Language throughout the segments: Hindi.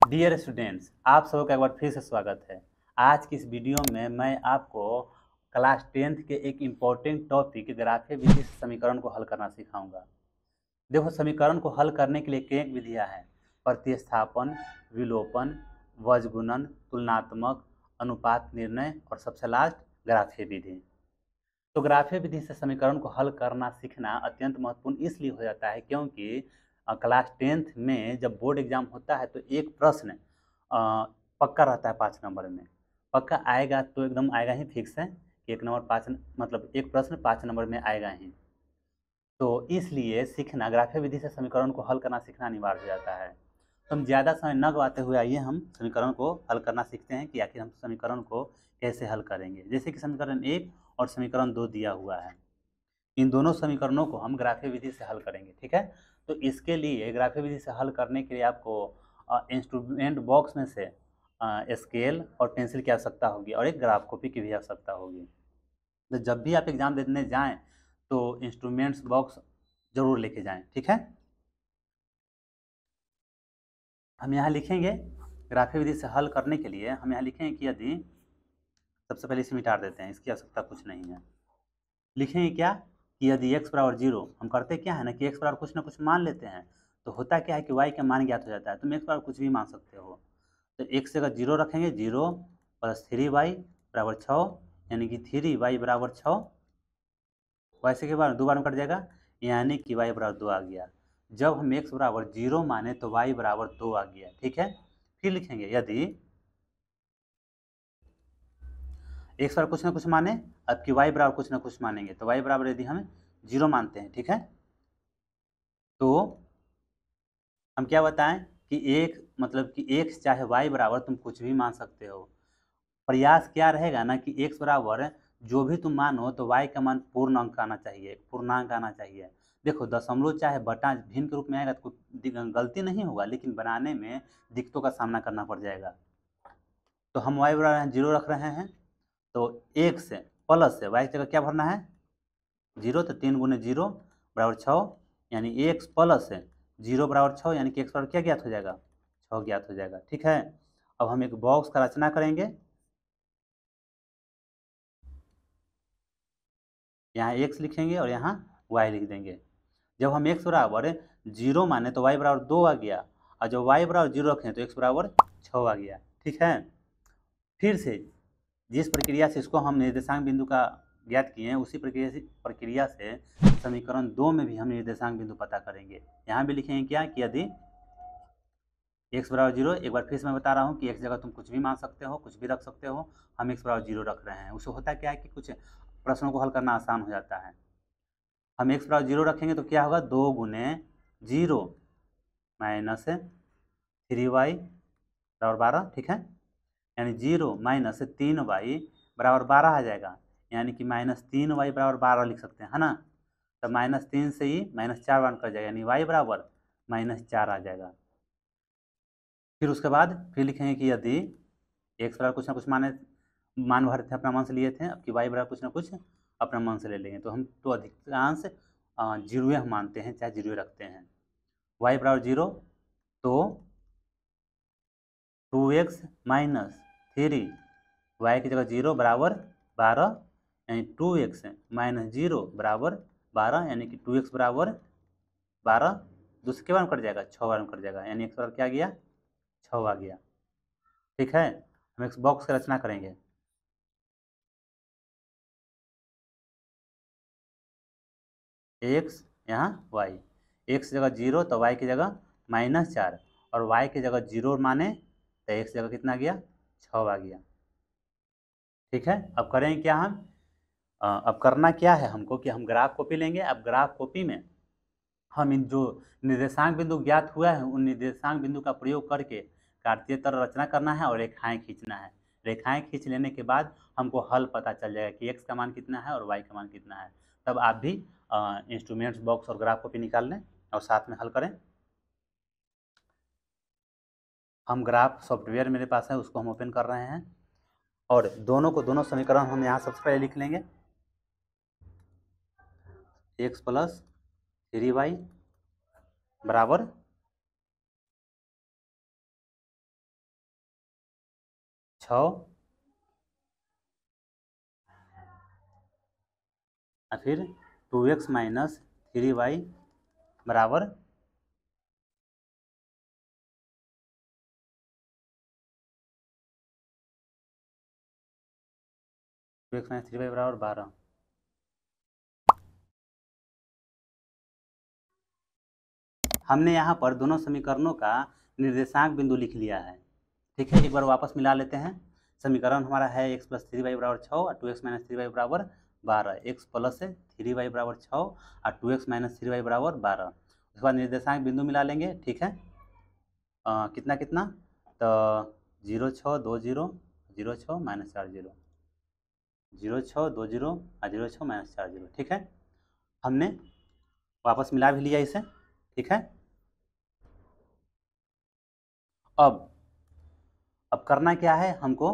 डियर स्टूडेंट्स, आप सबों का एक बार फिर से स्वागत है। आज की इस वीडियो में मैं आपको क्लास 10th के एक इम्पोर्टेंट टॉपिक ग्राफीय विधि से समीकरण को हल करना सिखाऊंगा। देखो, समीकरण को हल करने के लिए कई विधियां हैं: प्रतिस्थापन, विलोपन, वज्रगुणन, तुलनात्मक, अनुपात निर्णय और सबसे लास्ट ग्राफीय विधि। तो ग्राफीय विधि से समीकरण को हल करना सीखना अत्यंत महत्वपूर्ण इसलिए हो जाता है क्योंकि क्लास 10th में जब बोर्ड एग्जाम होता है तो एक प्रश्न पक्का रहता है 5 नंबर में। पक्का आएगा तो एकदम आएगा ही, फिक्स है कि एक नंबर 5, मतलब एक प्रश्न 5 नंबर में आएगा ही। तो इसलिए सीखना, ग्राफीय विधि से समीकरण को हल करना सीखना अनिवार्य हो जाता है। तो हम ज़्यादा समय न गवाते हुए आइए हम समीकरण को हल करना सीखते हैं कि आखिर हम समीकरण को कैसे हल करेंगे। जैसे कि समीकरण 1 और समीकरण 2 दिया हुआ है, इन दोनों समीकरणों को हम ग्राफीय विधि से हल करेंगे। ठीक है, तो इसके लिए ग्राफीय विधि से हल करने के लिए आपको इंस्ट्रूमेंट बॉक्स में से स्केल और पेंसिल की आवश्यकता होगी और एक ग्राफ कॉपी की भी आवश्यकता होगी। तो जब भी आप एग्जाम देने जाएं तो इंस्ट्रूमेंट्स बॉक्स जरूर लेके जाएं। ठीक है, हम यहाँ लिखेंगे ग्राफीय विधि से हल करने के लिए हम यहाँ लिखेंगे कि यदि, सबसे पहले इसे मिटा देते हैं, इसकी आवश्यकता कुछ नहीं है। लिखेंगे क्या कि यदि x बराबर 0, हम करते क्या है ना कि x बराबर कुछ ना कुछ मान लेते हैं। तो होता क्या है कि y का मान ज्ञात हो जाता है। तुम x बराबर कुछ भी मान सकते हो। तो x से अगर 0 रखेंगे, 0 प्लस 3y बराबर 6, यानी कि 3y बराबर 6। वैसे के बाद 2 बार में कट जाएगा, यानी कि y बराबर 2 आ गया। जब हम x बराबर 0 माने तो y बराबर 2 आ गया। ठीक है, फिर लिखेंगे यदि x बराबर कुछ ना कुछ माने, अब कि y बराबर कुछ ना कुछ मानेंगे, तो y बराबर यदि हम 0 मानते हैं, ठीक है, तो हम क्या बताएं कि एक, मतलब कि x चाहे y बराबर तुम कुछ भी मान सकते हो। प्रयास क्या रहेगा ना कि x बराबर जो भी तुम मानो तो y का मान पूर्ण अंक आना चाहिए, पूर्णांक आना चाहिए। देखो, दशमलव चाहे बटा भिन्न के रूप में आएगा तो गलती नहीं होगा, लेकिन बनाने में दिक्कतों का सामना करना पड़ जाएगा। तो हम y बराबर 0 रख रहे हैं, तो एक से प्लस से y की जगह क्या भरना है, 0। तो 3 गुने 0 बराबर 6, यानी x प्लस 0 बराबर 6, यानी कि x बराबर क्या ज्ञात हो जाएगा, 6 ज्ञात हो जाएगा। ठीक है, अब हम एक बॉक्स का रचना करेंगे। यहाँ x लिखेंगे और यहाँ y लिख देंगे। जब हम x बराबर 0 माने तो y बराबर 2 आ गया, और जब y बराबर 0 रखें तो x बराबर 6 आ गया। ठीक है, फिर से जिस प्रक्रिया से इसको हम निर्देशांक बिंदु का ज्ञात किए हैं, उसी प्रक्रिया से समीकरण 2 में भी हम निर्देशांक बिंदु पता करेंगे। यहाँ भी लिखेंगे क्या कि यदि x बराबर 0, एक बार फिर से मैं बता रहा हूँ कि x जगह तुम कुछ भी मान सकते हो, कुछ भी रख सकते हो। हम x बराबर 0 रख रहे हैं, उससे होता क्या है कि कुछ प्रश्नों को हल करना आसान हो जाता है। हम x बराबर 0 रखेंगे तो क्या होगा, 2 गुने 0 माइनस 3y बराबर 12। ठीक है, यानी 0 माइनस 3y बराबर 12 आ जाएगा, यानी कि माइनस 3y बराबर 12 लिख सकते हैं, है ना। तब -3 से ही -4 बार कर जाएगा, यानी y बराबर -4 आ जाएगा। फिर उसके बाद फिर लिखेंगे कि यदि x बराबर कुछ ना कुछ मान भरे थे, अपना मान से लिए थे, अब कि y बराबर कुछ ना कुछ अपना मान से ले लेंगे, तो हम तो अधिकांश जीरो हम मानते हैं, चाहे जीरो रखते हैं। y बराबर 0, तो 2x माइनस 3, y की जगह 0 बराबर 12, यानी 2x माइनस 0 बराबर 12, यानी कि 2x बराबर 12। दूसरे के बार में कट जाएगा, 6 बार में कट जाएगा, यानी x बराबर क्या आ गया, 6 आ गया। ठीक है, हम एक बॉक्स की रचना करेंगे। x यहाँ y, x जगह 0 तो y की जगह -4, और y की जगह 0 माने तो x जगह कितना गया, 6 आ गया। ठीक है, अब करेंगे क्या हम, अब करना क्या है हमको कि हम ग्राफ कॉपी लेंगे। अब ग्राफ कॉपी में हम इन जो निर्देशांक बिंदु ज्ञात हुआ है, उन निर्देशांक बिंदु का प्रयोग करके कार्तीय तरह रचना करना है और रेखाएं खींचना है। रेखाएं खींच लेने के बाद हमको हल पता चल जाएगा कि x का मान कितना है और y का मान कितना है। तब आप भी इंस्ट्रूमेंट्स बॉक्स और ग्राफ कॉपी निकाल लें और साथ में हल करें। हम ग्राफ सॉफ्टवेयर मेरे पास है, उसको हम ओपन कर रहे हैं, और दोनों समीकरण हम यहाँ सबसे पहले लिख लेंगे। x प्लस 3y बराबर 6 और फिर 2x माइनस 3y बराबर 2x माइनस 3y बराबर 12। हमने यहाँ पर दोनों समीकरणों का निर्देशांक बिंदु लिख लिया है। ठीक है, एक बार वापस मिला लेते हैं। समीकरण हमारा है x प्लस 3y बराबर 6 और 2x माइनस 3y बराबर 12। x प्लस 3y बराबर 6 और 2x माइनस 3y बराबर 12। उसके बाद निर्देशांक बिंदु मिला लेंगे। ठीक है, कितना कितना, तो 0 6 2 0 0 6 माइनस 4 0 0 6 2 0 और 0 6 माइनस 4 0। ठीक है, हमने वापस मिला भी लिया इसे। ठीक है, अब करना क्या है, हमको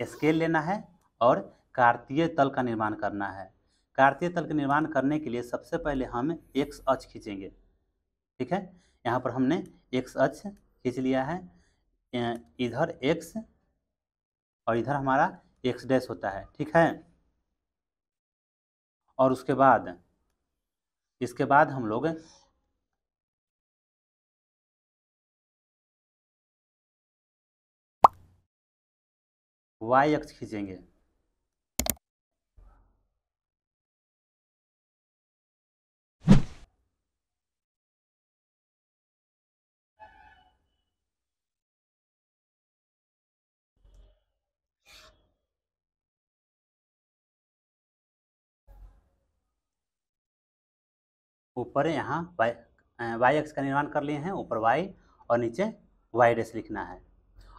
स्केल लेना है और कार्तीय तल का निर्माण करना है। कार्तीय तल का निर्माण करने के लिए सबसे पहले हम एक्स अक्ष खींचेंगे। ठीक है, यहाँ पर हमने एक्स अक्ष खींच लिया है। इधर एक्स और इधर हमारा एक्स डैश होता है। ठीक है, और उसके बाद इसके बाद हम लोग वाई अक्ष खींचेंगे। ऊपर यहाँ वाई अक्ष का निर्माण कर लिए हैं, ऊपर वाई और नीचे वाई डैश लिखना है।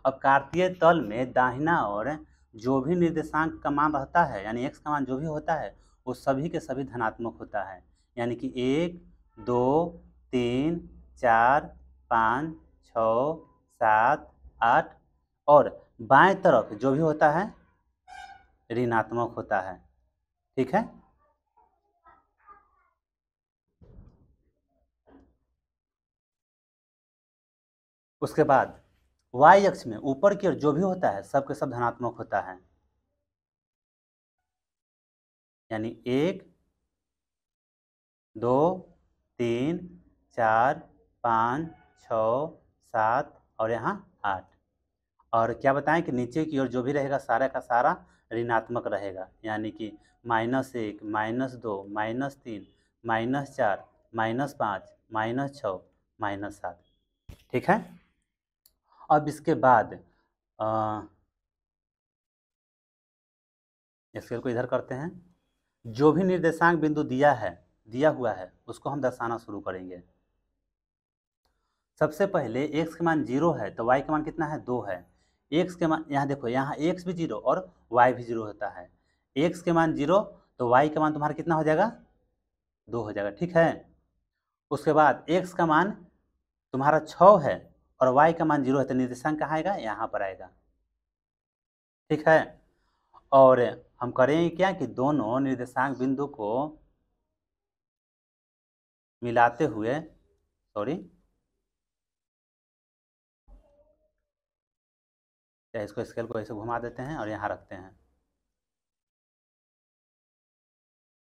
अब कार्तीय तल में दाहिना और जो भी निर्देशांक का मान रहता है, यानी एक्स का मान जो भी होता है, वो सभी के सभी धनात्मक होता है। यानी कि 1 2 3 4 5 6 7 8 और बाएं तरफ जो भी होता है ऋणात्मक होता है। ठीक है, उसके बाद वाई अक्ष में ऊपर की ओर जो भी होता है सब के सब धनात्मक होता है। यानी 1 2 3 4 5 6 7 और यहाँ 8। और क्या बताएं कि नीचे की ओर जो भी रहेगा सारा का सारा ऋणात्मक रहेगा। यानी कि -1 -2 -3 -4 -5 -6 -7। ठीक है, अब इसके बाद स्केल को इधर करते हैं। जो भी निर्देशांक बिंदु दिया हुआ है उसको हम दर्शाना शुरू करेंगे। सबसे पहले x के मान 0 है तो y का मान कितना है, 2 है। x के मान, यहाँ देखो, यहाँ x भी 0 और y भी 0 होता है। x के मान 0 तो y का मान तुम्हारा कितना हो जाएगा, 2 हो जाएगा। ठीक है, उसके बाद x का मान तुम्हारा 6 है और y का मान 0 है तो निर्देशांक कहाँ आएगा, यहाँ पर आएगा। ठीक है, और हम करेंगे क्या कि दोनों निर्देशांक बिंदु को मिलाते हुए, इसको स्केल को ऐसे घुमा देते हैं और यहाँ रखते हैं।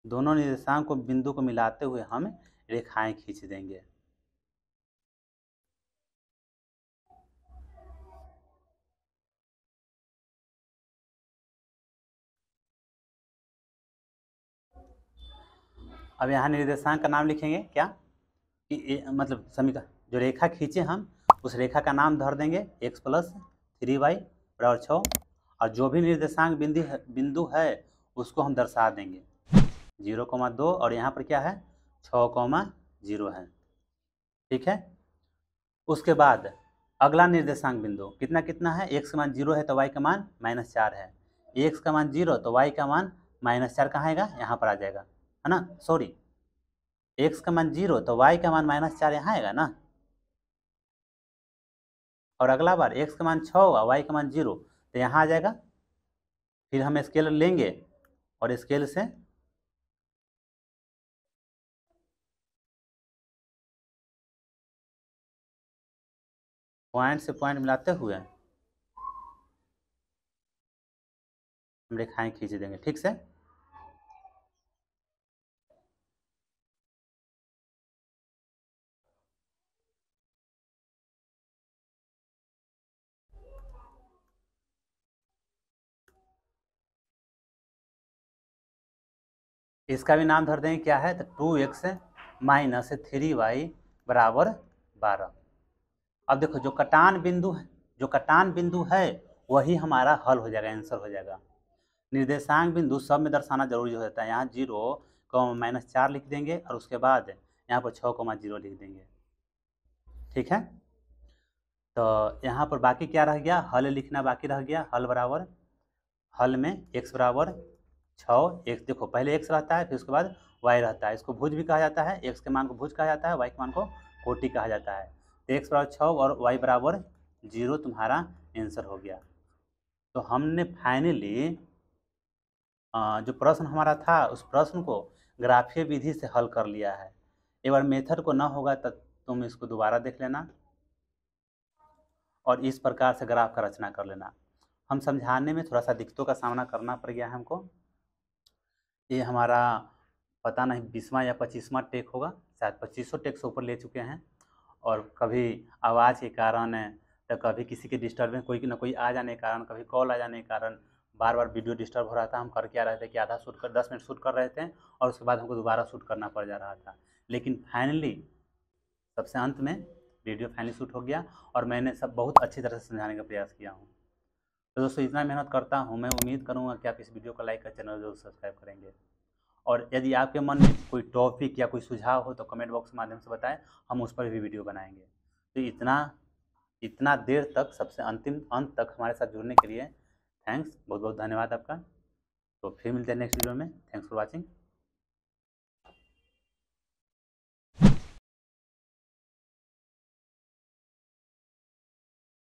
दोनों निर्देशांक को बिंदु को मिलाते हुए हम रेखाएं खींच देंगे। अब यहाँ निर्देशांक का नाम लिखेंगे क्या कि मतलब समीकरण जो रेखा खींचे हम उस रेखा का नाम धर देंगे x प्लस 3y बराबर 6 और जो भी निर्देशांक बिंदु है उसको हम दर्शा देंगे 0,2 और यहाँ पर क्या है 6,0 है। ठीक है, उसके बाद अगला निर्देशांक बिंदु कितना कितना है, x का मान 0 है तो y का मान -4 है। x का मान 0 तो y का मान -4 कहाँ आएगा, यहाँ पर आ जाएगा, है ना। सॉरी, x का मान 0 तो y का मान -4 यहाँ आएगा ना। और अगला बार x का मान 6 हुआ, y का मान 0 तो यहाँ आ जाएगा। फिर हम स्केल लेंगे और स्केल से पॉइंट से पॉइंट मिलाते हुए हम रेखाएं खींच देंगे ठीक से। इसका भी नाम धर देंगे क्या है, तो 2x माइनस 3y बराबर 12। अब देखो जो कटान बिंदु है, जो कटान बिंदु है वही हमारा हल हो जाएगा, आंसर हो जाएगा। निर्देशांक बिंदु सब में दर्शाना जरूरी हो जाता है। यहाँ 0, -4 लिख देंगे और उसके बाद यहाँ पर 6, 0 लिख देंगे। ठीक है, तो यहाँ पर बाकी क्या रह गया, हल लिखना बाकी रह गया। हल बराबर, हल में x बराबर 6, x देखो पहले x रहता है फिर उसके बाद y रहता है। इसको भुज भी कहा जाता है, x के मान को भुज कहा जाता है, y के मान को कोटि कहा जाता है। तो x बराबर 6 और y बराबर 0 तुम्हारा आंसर हो गया। तो हमने फाइनली जो प्रश्न हमारा था उस प्रश्न को ग्राफीय विधि से हल कर लिया है। एक बार मेथड को ना होगा तो तुम इसको दोबारा देख लेना और इस प्रकार से ग्राफ का रचना कर लेना। हम समझाने में थोड़ा सा दिक्कतों का सामना करना पड़ गया है हमको। ये हमारा पता नहीं 20वां या 25वां टेक होगा, शायद 2500 टेक से ऊपर ले चुके हैं। और कभी आवाज़ के कारण, तो कभी किसी के डिस्टर्बेंस, कोई ना कोई आ जाने के कारण, कभी कॉल आ जाने के कारण बार बार वीडियो डिस्टर्ब हो रहा था। हम कर क्या रहे थे कि आधा शूट कर 10 मिनट शूट कर रहे थे और उसके बाद हमको दोबारा शूट करना पड़ जा रहा था। लेकिन फाइनली सबसे अंत में वीडियो फाइनली शूट हो गया और मैंने सब बहुत अच्छी तरह से समझाने का प्रयास किया हूँ। तो दोस्तों इतना मेहनत करता हूँ, मैं उम्मीद करूँगा कि आप इस वीडियो को लाइक कर चैनल जरूर सब्सक्राइब करेंगे। और यदि आपके मन में कोई टॉपिक या कोई सुझाव हो तो कमेंट बॉक्स के माध्यम से बताएं, हम उस पर भी वीडियो बनाएंगे। तो इतना देर तक, सबसे अंतिम अंत तक हमारे साथ जुड़ने के लिए थैंक्स, बहुत बहुत धन्यवाद आपका। तो फिर मिलते हैं नेक्स्ट वीडियो में। Thanks for watching.